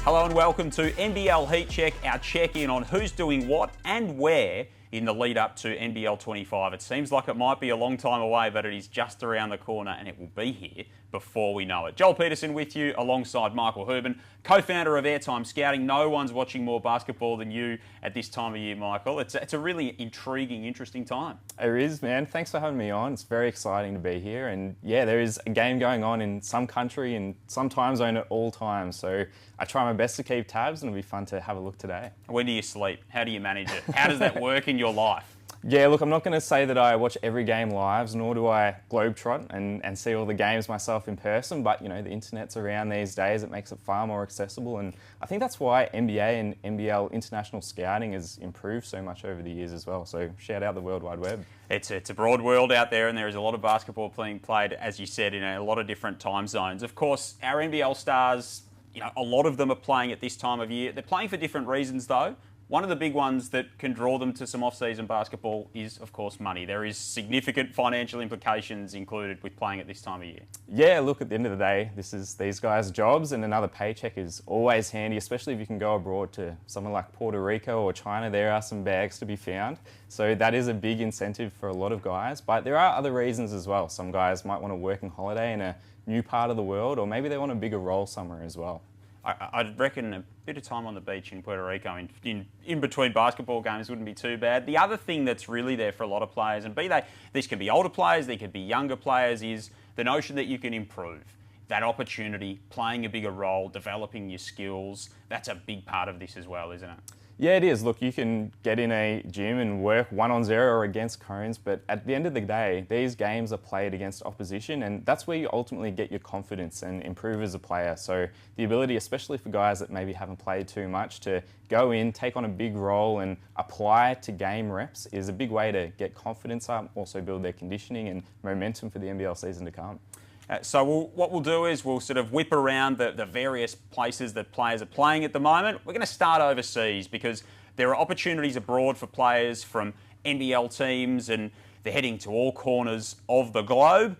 Hello and welcome to NBL Heat Check, our check-in on who's doing what and where in the lead up to NBL 25. It seems like it might be a long time away, but it is just around the corner and it will be here before we know it. Joel Peterson with you alongside Michael Houben, co-founder of Airtime Scouting. No one's watching more basketball than you at this time of year, Michael. It's a really intriguing, interesting time. It is, man. Thanks for having me on. It's very exciting to be here. And yeah, there is a game going on in some country and some time zone at all times. So I try my best to keep tabs and it'll be fun to have a look today. When do you sleep? How do you manage it? How does that work in your life? Yeah, look, I'm not going to say that I watch every game live, nor do I globetrot and see all the games myself in person, but, you know, the internet's around these days. It makes it far more accessible, and I think that's why NBA and NBL international scouting has improved so much over the years as well. So shout out the World Wide Web. It's a broad world out there, and there is a lot of basketball being played, as you said, in a lot of different time zones. Of course, our NBL stars, you know, a lot of them are playing at this time of year. They're playing for different reasons, though. One of the big ones that can draw them to some off-season basketball is, of course, money. There is significant financial implications included with playing at this time of year. Yeah, look, at the end of the day, this is these guys' jobs, and another paycheck is always handy, especially if you can go abroad to somewhere like Puerto Rico or China. There are some bags to be found. So that is a big incentive for a lot of guys. But there are other reasons as well. Some guys might want to work and holiday in a new part of the world, or maybe they want a bigger role somewhere as well. I reckon a bit of time on the beach in Puerto Rico in between basketball games wouldn't be too bad. The other thing that's really there for a lot of players, and these can be older players, they could be younger players, is the notion that you can improve. That opportunity, playing a bigger role, developing your skills, that's a big part of this as well, isn't it? Yeah, it is. Look, you can get in a gym and work 1-on-0 or against cones, but at the end of the day, these games are played against opposition, and that's where you ultimately get your confidence and improve as a player. So the ability, especially for guys that maybe haven't played too much, to go in, take on a big role and apply to game reps is a big way to get confidence up, also build their conditioning and momentum for the NBL season to come. So what we'll do is we'll sort of whip around the various places that players are playing at the moment. We're going to start overseas because there are opportunities abroad for players from NBL teams, and they're heading to all corners of the globe.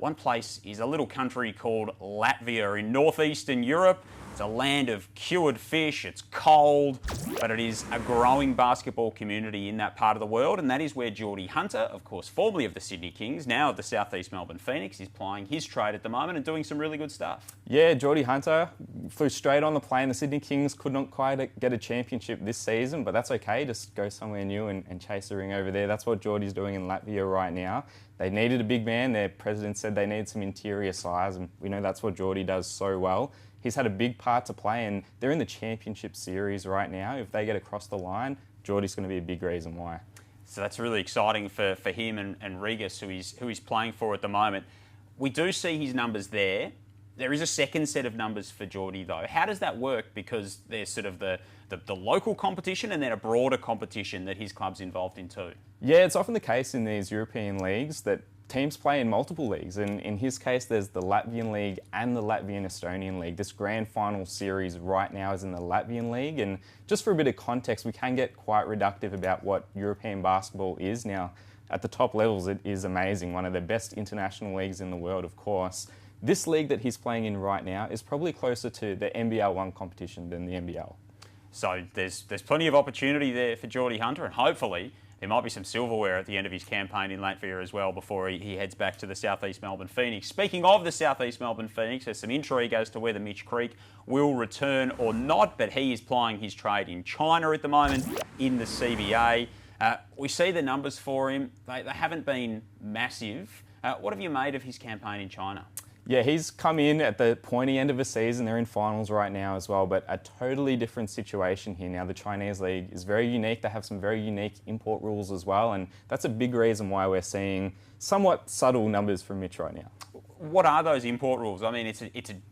One place is a little country called Latvia in northeastern Europe. It's a land of cured fish, it's cold, but it is a growing basketball community in that part of the world, and that is where Geordie Hunter, of course, formerly of the Sydney Kings, now of the South East Melbourne Phoenix, is plying his trade at the moment and doing some really good stuff. Yeah, Geordie Hunter flew straight on the plane. The Sydney Kings could not quite get a championship this season, but that's okay. Just go somewhere new and chase the ring over there. That's what Geordie's doing in Latvia right now. They needed a big man. Their president said they needed some interior size, and we know that's what Geordie does so well. He's had a big part to play, and they're in the championship series right now. If they get across the line, Geordie's going to be a big reason why. So that's really exciting for him and Regis, who he's playing for at the moment. We do see his numbers there. There is a second set of numbers for Geordie, though. How does that work? Because there's sort of the local competition and then a broader competition that his club's involved in too. Yeah, it's often the case in these European leagues that teams play in multiple leagues, and in his case there's the Latvian League and the Latvian-Estonian League. This grand final series right now is in the Latvian League, and just for a bit of context, we can get quite reductive about what European basketball is now. At the top levels, it is amazing, one of the best international leagues in the world, of course. This league that he's playing in right now is probably closer to the NBL 1 competition than the NBL. So there's plenty of opportunity there for Geordie Hunter, and hopefully there might be some silverware at the end of his campaign in Latvia as well before he heads back to the South East Melbourne Phoenix. Speaking of the South East Melbourne Phoenix, there's some intrigue as to whether Mitch Creek will return or not, but he is plying his trade in China at the moment in the CBA. We see the numbers for him. They haven't been massive. What have you made of his campaign in China? Yeah, he's come in at the pointy end of a season. They're in finals right now as well, but a totally different situation here now. The Chinese league is very unique. They have some very unique import rules as well, and that's a big reason why we're seeing somewhat subtle numbers from Mitch right now. What are those import rules? I mean,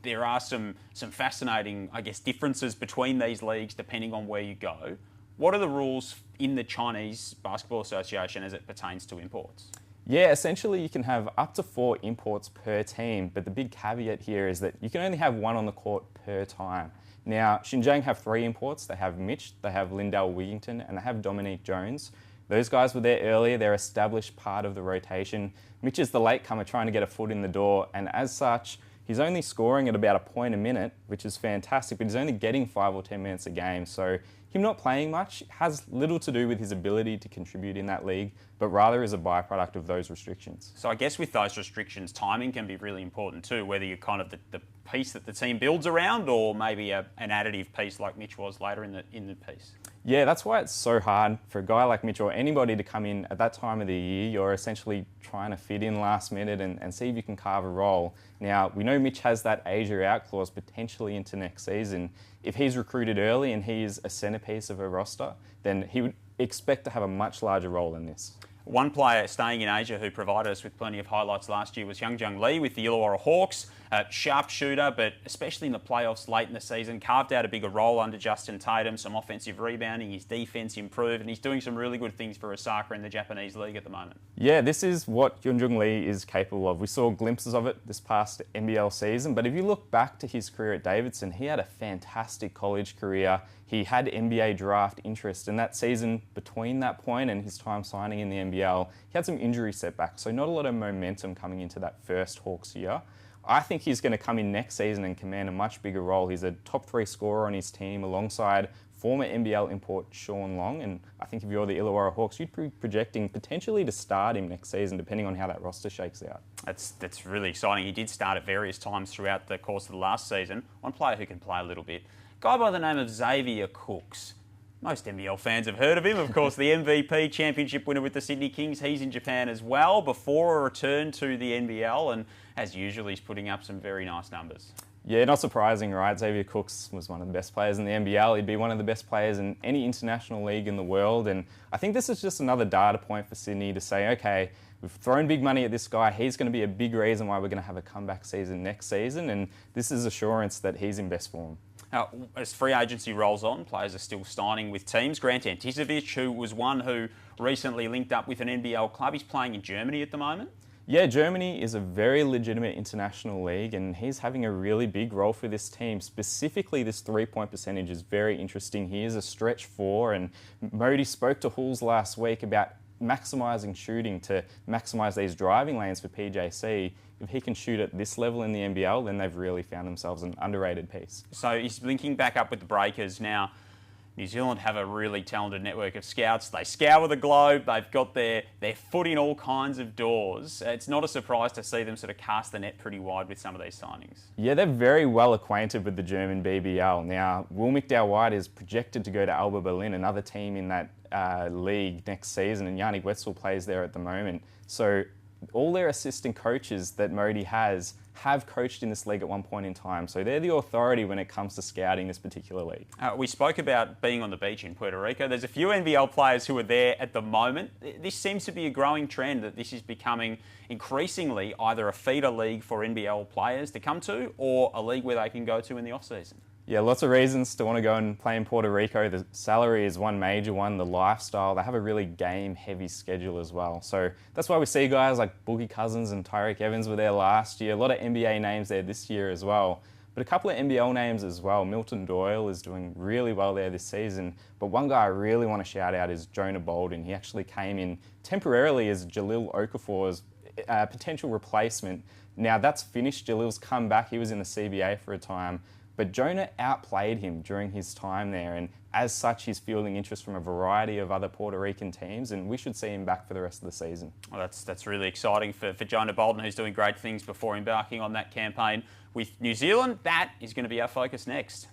there are some fascinating, I guess, differences between these leagues depending on where you go. What are the rules in the Chinese Basketball Association as it pertains to imports? Yeah, essentially you can have up to 4 imports per team, but the big caveat here is that you can only have 1 on the court per time. Now, Xinjiang have 3 imports. They have Mitch, they have Lindell Wigington, and they have Dominique Jones. Those guys were there earlier. They're established part of the rotation. Mitch is the latecomer trying to get a foot in the door, and as such, he's only scoring at about a point a minute, which is fantastic, but he's only getting 5 or 10 minutes a game. So him not playing much has little to do with his ability to contribute in that league, but rather is a byproduct of those restrictions. So I guess with those restrictions, timing can be really important too, whether you're kind of the piece that the team builds around or maybe an additive piece like Mitch was later in the piece. Yeah, that's why it's so hard for a guy like Mitch or anybody to come in at that time of the year. You're essentially trying to fit in last minute and see if you can carve a role. Now, we know Mitch has that Asia out clause potentially into next season. If he's recruited early and he is a centrepiece of a roster, then he would expect to have a much larger role than this. One player staying in Asia who provided us with plenty of highlights last year was Youngjung Lee with the Illawarra Hawks. Sharp shooter, but especially in the playoffs late in the season, carved out a bigger role under Justin Tatum, some offensive rebounding, his defence improved, and he's doing some really good things for Osaka in the Japanese league at the moment. Yeah, this is what Youngjung Lee is capable of. We saw glimpses of it this past NBL season, but if you look back to his career at Davidson, he had a fantastic college career. He had NBA draft interest, and that season between that point and his time signing in the NBL, he had some injury setbacks, so not a lot of momentum coming into that first Hawks year. I think he's going to come in next season and command a much bigger role. He's a top 3 scorer on his team alongside former NBL import Sean Long, and I think if you're the Illawarra Hawks, you'd be projecting potentially to start him next season, depending on how that roster shakes out. That's really exciting. He did start at various times throughout the course of the last season. One player who can play a little bit. Guy by the name of Xavier Cooks. Most NBL fans have heard of him. Of course, the MVP championship winner with the Sydney Kings. He's in Japan as well before a return to the NBL, and as usual, he's putting up some very nice numbers. Yeah, not surprising, right? Xavier Cooks was one of the best players in the NBL. He'd be one of the best players in any international league in the world. And I think this is just another data point for Sydney to say, okay, we've thrown big money at this guy. He's going to be a big reason why we're going to have a comeback season next season. And this is assurance that he's in best form. Now, as free agency rolls on, players are still signing with teams. Grant Anticevic, who was one who recently linked up with an NBL club, he's playing in Germany at the moment. Yeah, Germany is a very legitimate international league and he's having a really big role for this team. Specifically, this 3-point percentage is very interesting. He is a stretch 4 and Modi spoke to Hulls last week about maximising shooting to maximise these driving lanes for PJC. If he can shoot at this level in the NBL, then they've really found themselves an underrated piece. So he's linking back up with the Breakers now. New Zealand have a really talented network of scouts. They scour the globe. They've got their foot in all kinds of doors. It's not a surprise to see them sort of cast the net pretty wide with some of these signings. Yeah, they're very well acquainted with the German BBL. Now, Will McDowell-White is projected to go to Alba Berlin, another team in that league next season, and Yannick Wetzel plays there at the moment. So all their assistant coaches that Modi has have coached in this league at one point in time. So they're the authority when it comes to scouting this particular league. We spoke about being on the beach in Puerto Rico. There's a few NBL players who are there at the moment. This seems to be a growing trend that this is becoming increasingly either a feeder league for NBL players to come to or a league where they can go to in the off-season. Yeah, lots of reasons to want to go and play in Puerto Rico. The salary is one major one, the lifestyle. They have a really game-heavy schedule as well. So that's why we see guys like Boogie Cousins and Tyreek Evans were there last year. A lot of NBA names there this year as well. But a couple of NBL names as well. Milton Doyle is doing really well there this season. But one guy I really want to shout out is Jonah Bolden. He actually came in temporarily as Jalil Okafor's potential replacement. Now that's finished. Jalil's come back. He was in the CBA for a time. But Jonah outplayed him during his time there, and as such, he's fielding interest from a variety of other Puerto Rican teams, and we should see him back for the rest of the season. Well, that's really exciting for Jonah Bolden, who's doing great things before embarking on that campaign with New Zealand. That is going to be our focus next.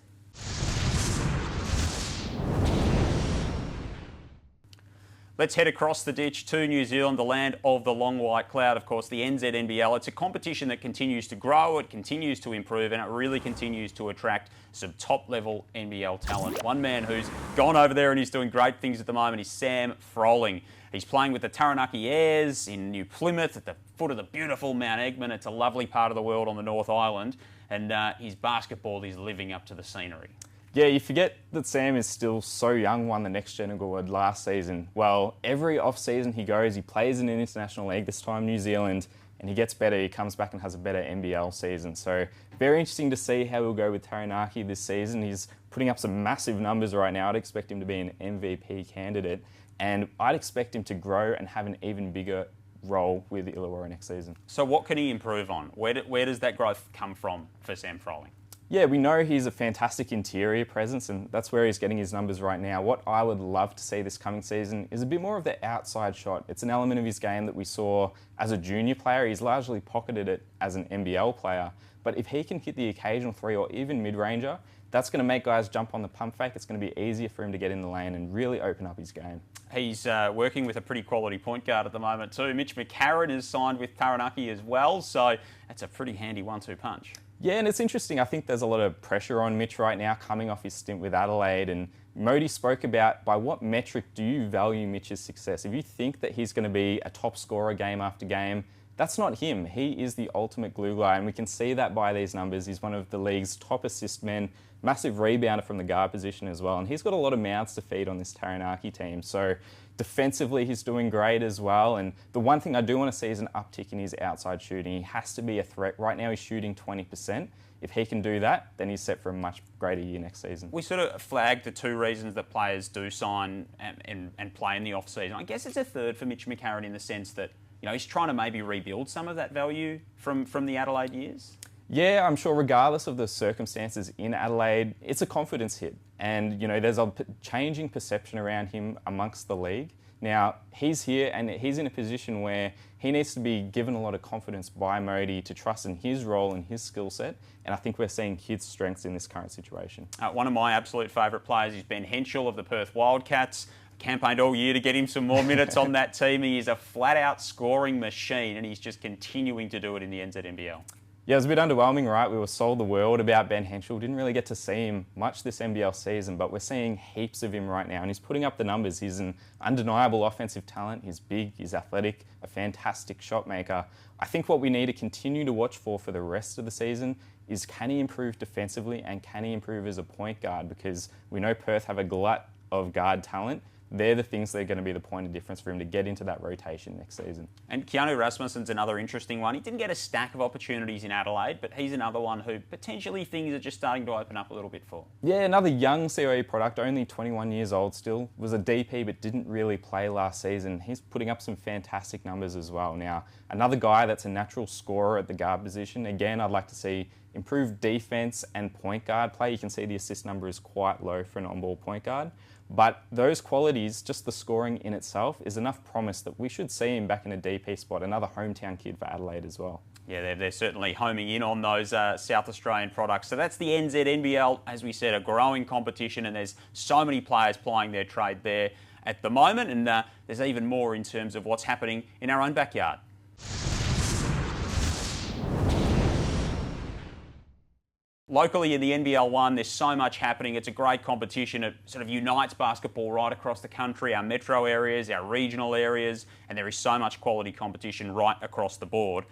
Let's head across the ditch to New Zealand, the land of the long white cloud, of course, the NZNBL. It's a competition that continues to grow, it continues to improve, and it really continues to attract some top-level NBL talent. One man who's gone over there and he's doing great things at the moment is Sam Froling. He's playing with the Taranaki Airs in New Plymouth at the foot of the beautiful Mount Egmont. It's a lovely part of the world on the North Island, and his basketball is living up to the scenery. Yeah, you forget that Sam is still so young, won the Next Gen Award last season. Well, every off-season he goes, he plays in an international league, this time New Zealand, and he gets better. He comes back and has a better NBL season. So very interesting to see how he'll go with Taranaki this season. He's putting up some massive numbers right now. I'd expect him to be an MVP candidate, and I'd expect him to grow and have an even bigger role with Illawarra next season. So what can he improve on? Where does that growth come from for Sam Froling? Yeah, we know he's a fantastic interior presence, and that's where he's getting his numbers right now. What I would love to see this coming season is a bit more of the outside shot. It's an element of his game that we saw as a junior player. He's largely pocketed it as an NBL player. But if he can hit the occasional three or even mid-ranger, that's going to make guys jump on the pump fake. It's going to be easier for him to get in the lane and really open up his game. He's working with a pretty quality point guard at the moment too. Mitch McCarron is signed with Taranaki as well, so that's a pretty handy 1-2 punch. Yeah, and it's interesting. I think there's a lot of pressure on Mitch right now coming off his stint with Adelaide. And Modi spoke about by what metric do you value Mitch's success? If you think that he's going to be a top scorer game after game, that's not him. He is the ultimate glue guy, and we can see that by these numbers. He's one of the league's top assist men, massive rebounder from the guard position as well, and he's got a lot of mouths to feed on this Taranaki team. So defensively, he's doing great as well, and the one thing I do want to see is an uptick in his outside shooting. He has to be a threat. Right now, he's shooting 20%. If he can do that, then he's set for a much greater year next season. We sort of flagged the two reasons that players do sign and play in the off-season. I guess it's a third for Mitch McCarron in the sense that he's trying to maybe rebuild some of that value from the Adelaide years. Yeah, I'm sure regardless of the circumstances in Adelaide, it's a confidence hit. And, there's a changing perception around him amongst the league. Now, he's here and he's in a position where he needs to be given a lot of confidence by Modi to trust in his role and his skill set. And I think we're seeing his strengths in this current situation. One of my absolute favourite players is Ben Henschel of the Perth Wildcats. Campaigned all year to get him some more minutes on that team. He is a flat-out scoring machine, and he's just continuing to do it in the NZNBL. Yeah, it was a bit underwhelming, right? We were sold the world about Ben Henschel. Didn't really get to see him much this NBL season, but we're seeing heaps of him right now, and he's putting up the numbers. He's an undeniable offensive talent. He's big, he's athletic, a fantastic shot maker. I think what we need to continue to watch for the rest of the season is can he improve defensively and can he improve as a point guard, because we know Perth have a glut of guard talent. They're the things that are going to be the point of difference for him to get into that rotation next season. And Keanu Rasmussen's another interesting one. He didn't get a stack of opportunities in Adelaide, but he's another one who potentially things are just starting to open up a little bit for. Yeah, another young COE product, only 21 years old still, was a DP but didn't really play last season. He's putting up some fantastic numbers as well. Now, another guy that's a natural scorer at the guard position. Again, I'd like to see improved defense and point guard play. You can see the assist number is quite low for an on-ball point guard. But those qualities, just the scoring in itself, is enough promise that we should see him back in a DP spot. Another hometown kid for Adelaide as well. Yeah, they're certainly homing in on those South Australian products. So that's the NZNBL, as we said, a growing competition, and there's so many players plying their trade there at the moment, and there's even more in terms of what's happening in our own backyard. Locally in the NBL 1, there's so much happening. It's a great competition. It sort of unites basketball right across the country, our metro areas, our regional areas, and there is so much quality competition right across the board.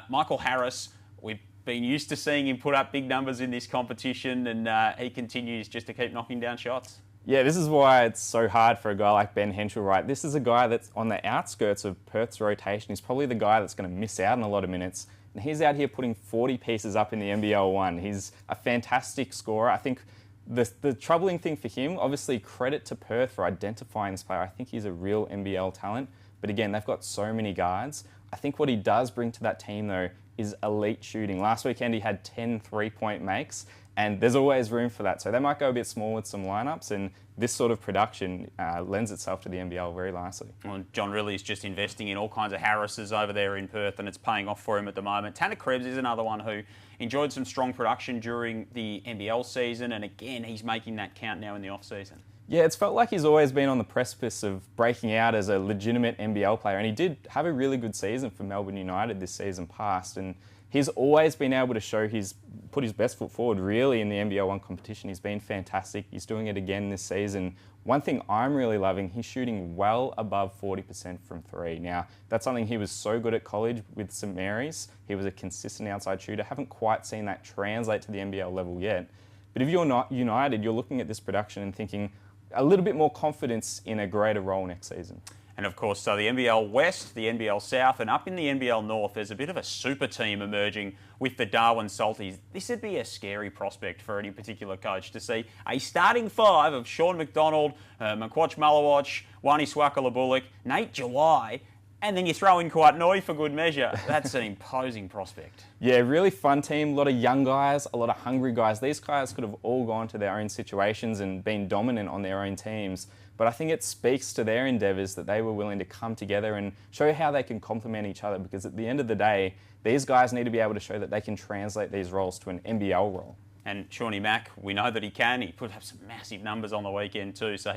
Michael Harris, we've been used to seeing him put up big numbers in this competition, and he continues just to keep knocking down shots. Yeah, this is why it's so hard for a guy like Ben Henschel, right? This is a guy that's on the outskirts of Perth's rotation. He's probably the guy that's going to miss out on a lot of minutes. And he's out here putting 40 pieces up in the NBL 1. He's a fantastic scorer. I think the troubling thing for him, obviously credit to Perth for identifying this player. I think he's a real NBL talent. But again, they've got so many guards. I think what he does bring to that team, though, is elite shooting. Last weekend, he had 10 three-point makes, and there's always room for that. So they might go a bit small with some lineups, and this sort of production lends itself to the NBL very nicely. Well, John Riley's just investing in all kinds of Harrises over there in Perth, and it's paying off for him at the moment. Tanner Krebs is another one who enjoyed some strong production during the NBL season, and again, he's making that count now in the off-season. Yeah, it's felt like he's always been on the precipice of breaking out as a legitimate NBL player, and he did have a really good season for Melbourne United this season past, and he's always been able to put his best foot forward really in the NBL 1 competition. He's been fantastic. He's doing it again this season. One thing I'm really loving, he's shooting well above 40% from three. Now, that's something he was so good at college with St Mary's. He was a consistent outside shooter. Haven't quite seen that translate to the NBL level yet. But if you're not United, you're looking at this production and thinking a little bit more confidence in a greater role next season. And of course, so the NBL West, the NBL South, and up in the NBL North, there's a bit of a super team emerging with the Darwin Salties. This would be a scary prospect for any particular coach to see a starting five of Sean McDonald, Makwatch Malawatch, Wani Swakala Bullock, Nate July, And then you throw in Kouatnoi for good measure. That's an imposing prospect. Yeah, really fun team. A lot of young guys, a lot of hungry guys. These guys could have all gone to their own situations and been dominant on their own teams. But I think it speaks to their endeavours that they were willing to come together and show how they can complement each other, because at the end of the day, these guys need to be able to show that they can translate these roles to an NBL role. And Shawnee Mack, we know that he can. He put up some massive numbers on the weekend too. So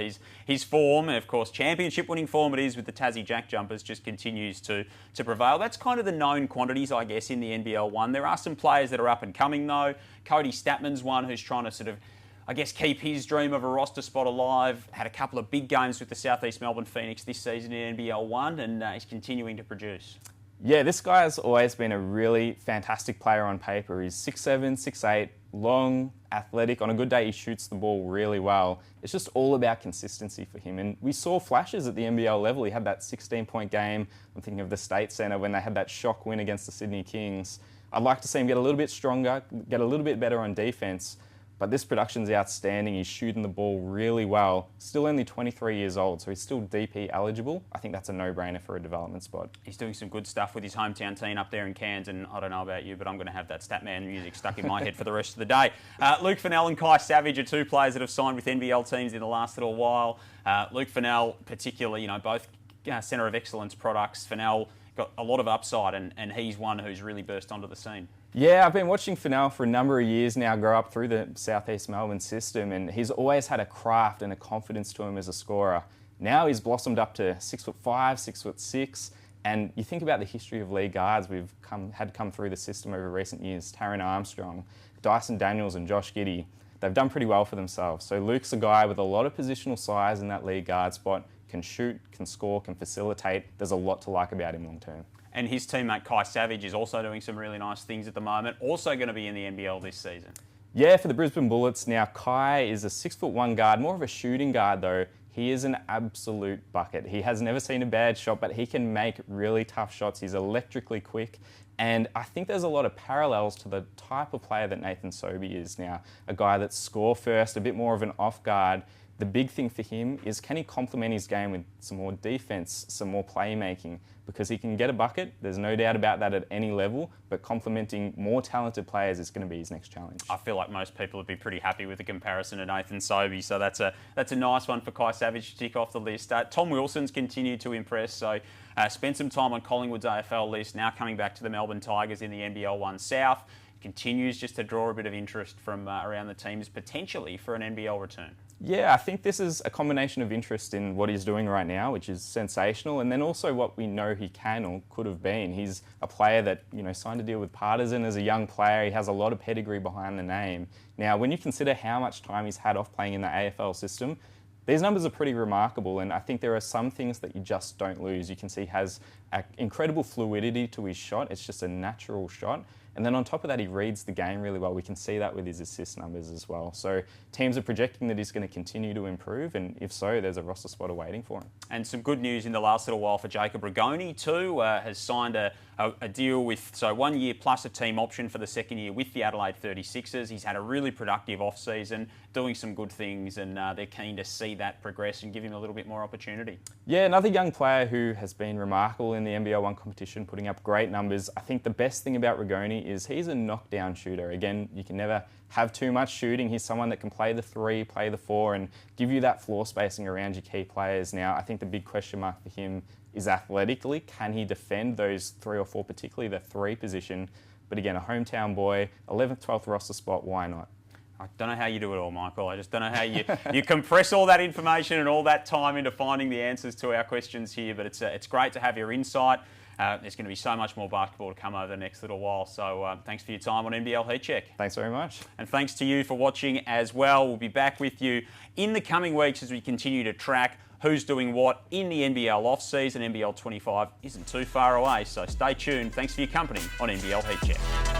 his form, and of course championship winning form it is with the Tassie Jack Jumpers, just continues to prevail. That's kind of the known quantities, I guess, in the NBL 1. There are some players that are up and coming though. Cody Statman's one who's trying to sort of, I guess, keep his dream of a roster spot alive. Had a couple of big games with the South East Melbourne Phoenix this season in NBL 1, and he's continuing to produce. Yeah, this guy has always been a really fantastic player on paper. He's 6'7", 6'8", long, athletic. On a good day, he shoots the ball really well. It's just all about consistency for him. And we saw flashes at the NBL level. He had that 16-point game. I'm thinking of the State Centre when they had that shock win against the Sydney Kings. I'd like to see him get a little bit stronger, get a little bit better on defence. But this production's outstanding. He's shooting the ball really well. Still only 23 years old, so he's still DP eligible. I think that's a no-brainer for a development spot. He's doing some good stuff with his hometown team up there in Cairns, and I don't know about you, but I'm going to have that Statman music stuck in my head for the rest of the day. Luke Fennell and Kai Savage are two players that have signed with NBL teams in the last little while. Luke Fennell, particularly, both centre of excellence products. Fennell got a lot of upside, and he's one who's really burst onto the scene. Yeah, I've been watching Fennell for a number of years now grow up through the South East Melbourne system, and he's always had a craft and a confidence to him as a scorer. Now he's blossomed up to 6'5", 6'6", and you think about the history of league guards we've had come through the system over recent years. Taron Armstrong, Dyson Daniels and Josh Giddey. They've done pretty well for themselves. So Luke's a guy with a lot of positional size in that league guard spot, can shoot, can score, can facilitate. There's a lot to like about him long term. And his teammate Kai Savage is also doing some really nice things at the moment. Also going to be in the NBL this season. Yeah, for the Brisbane Bullets. Now, Kai is a 6'1" guard, more of a shooting guard though. He is an absolute bucket. He has never seen a bad shot, but he can make really tough shots. He's electrically quick. And I think there's a lot of parallels to the type of player that Nathan Sobey is now. A guy that's score first, a bit more of an off guard. The big thing for him is, can he complement his game with some more defence, some more playmaking? Because he can get a bucket, there's no doubt about that at any level, but complementing more talented players is going to be his next challenge. I feel like most people would be pretty happy with the comparison to Nathan Sobey, so that's a nice one for Kai Savage to tick off the list. Tom Wilson's continued to impress, so spent some time on Collingwood's AFL list, now coming back to the Melbourne Tigers in the NBL 1 South. Continues just to draw a bit of interest from around the teams, potentially for an NBL return. Yeah, I think this is a combination of interest in what he's doing right now, which is sensational, and then also what we know he can or could have been. He's a player that, signed a deal with Partisan as a young player. He has a lot of pedigree behind the name. Now, when you consider how much time he's had off playing in the AFL system, these numbers are pretty remarkable, and I think there are some things that you just don't lose. You can see he has incredible fluidity to his shot. It's just a natural shot. And then on top of that, he reads the game really well. We can see that with his assist numbers as well. So teams are projecting that he's going to continue to improve, and if so, there's a roster spot awaiting for him. And some good news in the last little while for Jacob Rigoni too. Has signed a deal with, 1 year plus a team option for the second year with the Adelaide 36ers. He's had a really productive off-season, doing some good things, and they're keen to see that progress and give him a little bit more opportunity. Yeah, another young player who has been remarkable in the NBL 1 competition, putting up great numbers. I think the best thing about Rigoni is he's a knockdown shooter. Again, you can never have too much shooting. He's someone that can play the 3, play the 4, and give you that floor spacing around your key players. Now, I think the big question mark for him is athletically. Can he defend those 3 or 4, particularly the 3 position? But again, a hometown boy, 11th, 12th roster spot, why not? I don't know how you do it all, Michael. I just don't know how you compress all that information and all that time into finding the answers to our questions here. But it's great to have your insight. There's going to be so much more basketball to come over the next little while. So thanks for your time on NBL Heat Check. Thanks very much. And thanks to you for watching as well. We'll be back with you in the coming weeks as we continue to track who's doing what in the NBL off-season. NBL 25 isn't too far away, so stay tuned. Thanks for your company on NBL Heat Check.